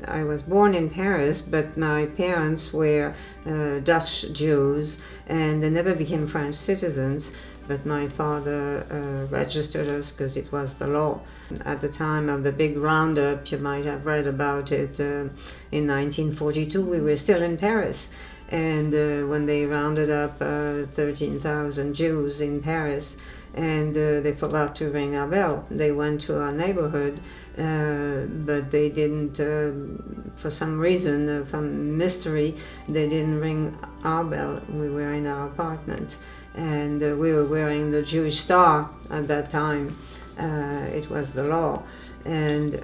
I was born in Paris, but my parents were Dutch Jews, and they never became French citizens. But my father registered us because it was the law. At the time of the big Roundup, you might have read about it, in 1942, we were still in Paris. And when they rounded up 13,000 Jews in Paris, and they forgot to ring our bell. They went to our neighborhood, but they didn't, for some reason, from mystery, they didn't ring our bell. We were in our apartment, and we were wearing the Jewish star at that time. It was the law. And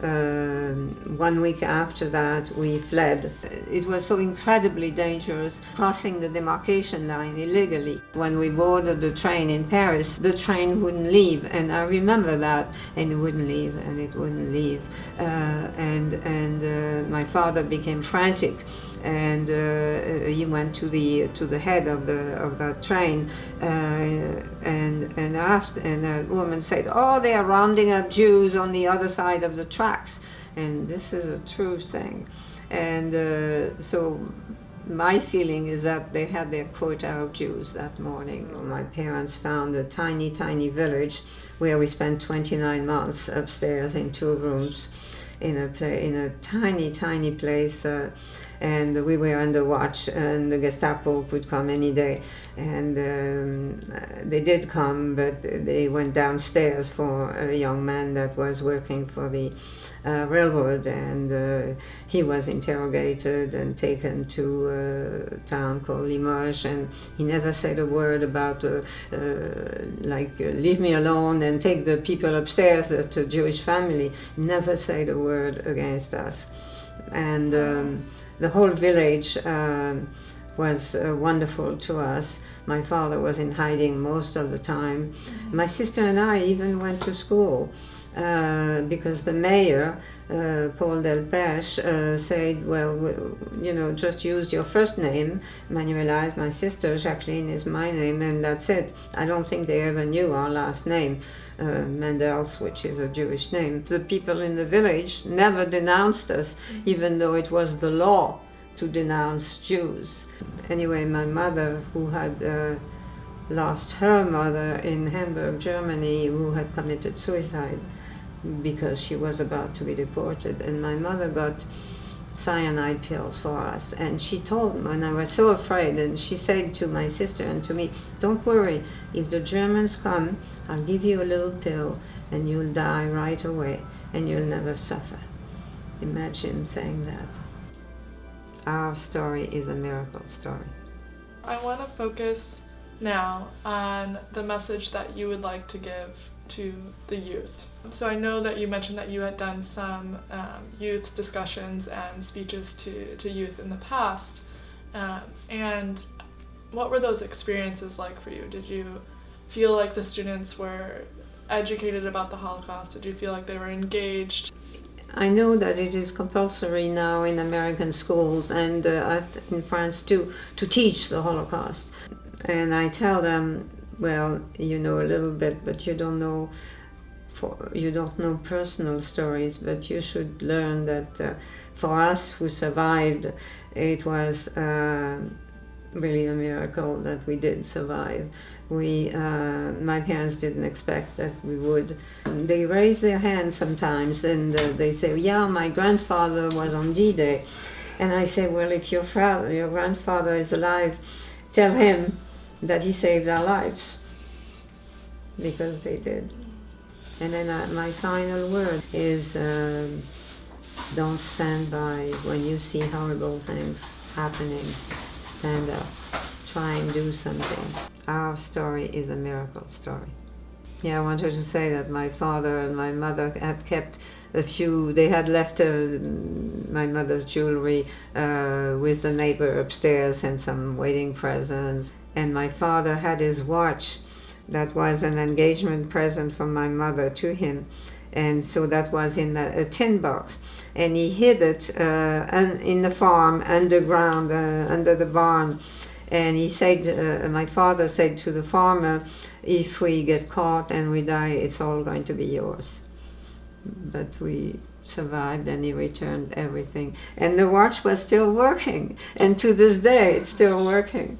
1 week after that, we fled. It was so incredibly dangerous, crossing the demarcation line illegally. When we boarded the train in Paris, the train wouldn't leave, and I remember that, and it wouldn't leave, and it wouldn't leave. My father became frantic, and he went to the head of that train and asked, and a woman said, "Oh, they are rounding up Jews on the other side of the tracks," and this is a true thing. And so my feeling is that they had their quota of Jews that morning. My parents found a tiny village where we spent 29 months upstairs in 2 rooms in a tiny place. And we were under watch, and the Gestapo could come any day. And they did come, but they went downstairs for a young man that was working for the railroad, and he was interrogated and taken to a town called Limoges, and he never said a word about leave me alone and take the people upstairs. That's a Jewish family. Never said a word against us. And the whole village was wonderful to us. My father was in hiding most of the time. My sister and I even went to school because the mayor, Paul Delpech, said, well, just use your first name. Manuela is my sister, Jacqueline is my name, and that's it. I don't think they ever knew our last name. Mendels, which is a Jewish name. The people in the village never denounced us, even though it was the law to denounce Jews. Anyway, my mother, who had lost her mother in Hamburg, Germany, who had committed suicide because she was about to be deported, and my mother got cyanide pills for us, and she told me, when I was so afraid, and she said to my sister and to me, "Don't worry, if the Germans come, I'll give you a little pill and you'll die right away and you'll never suffer." Imagine saying that. Our story is a miracle story. I want to focus now on the message that you would like to give to the youth. So I know that you mentioned that you had done some youth discussions and speeches to youth in the past. And what were those experiences like for you? Did you feel like the students were educated about the Holocaust? Did you feel like they were engaged? I know that it is compulsory now in American schools and in France too, to teach the Holocaust. And I tell them, well, you know a little bit, but you don't know personal stories, but you should learn that for us who survived, it was really a miracle that we did survive. My parents didn't expect that we would. They raise their hand sometimes and they say, "Yeah, my grandfather was on D-Day." And I say, "Well, if your grandfather is alive, tell him that he saved our lives," because they did. And then my final word is, don't stand by when you see horrible things happening. Stand up. Try and do something. Our story is a miracle story. Yeah, I wanted to say that my father and my mother had kept they had left my mother's jewelry with the neighbor upstairs and some wedding presents. And my father had his watch that was an engagement present from my mother to him. And so that was in a tin box. And he hid it in the farm, underground, under the barn. And he said, my father said to the farmer, "If we get caught and we die, it's all going to be yours." But we survived, and he returned everything. And the watch was still working, and to this day it's still working.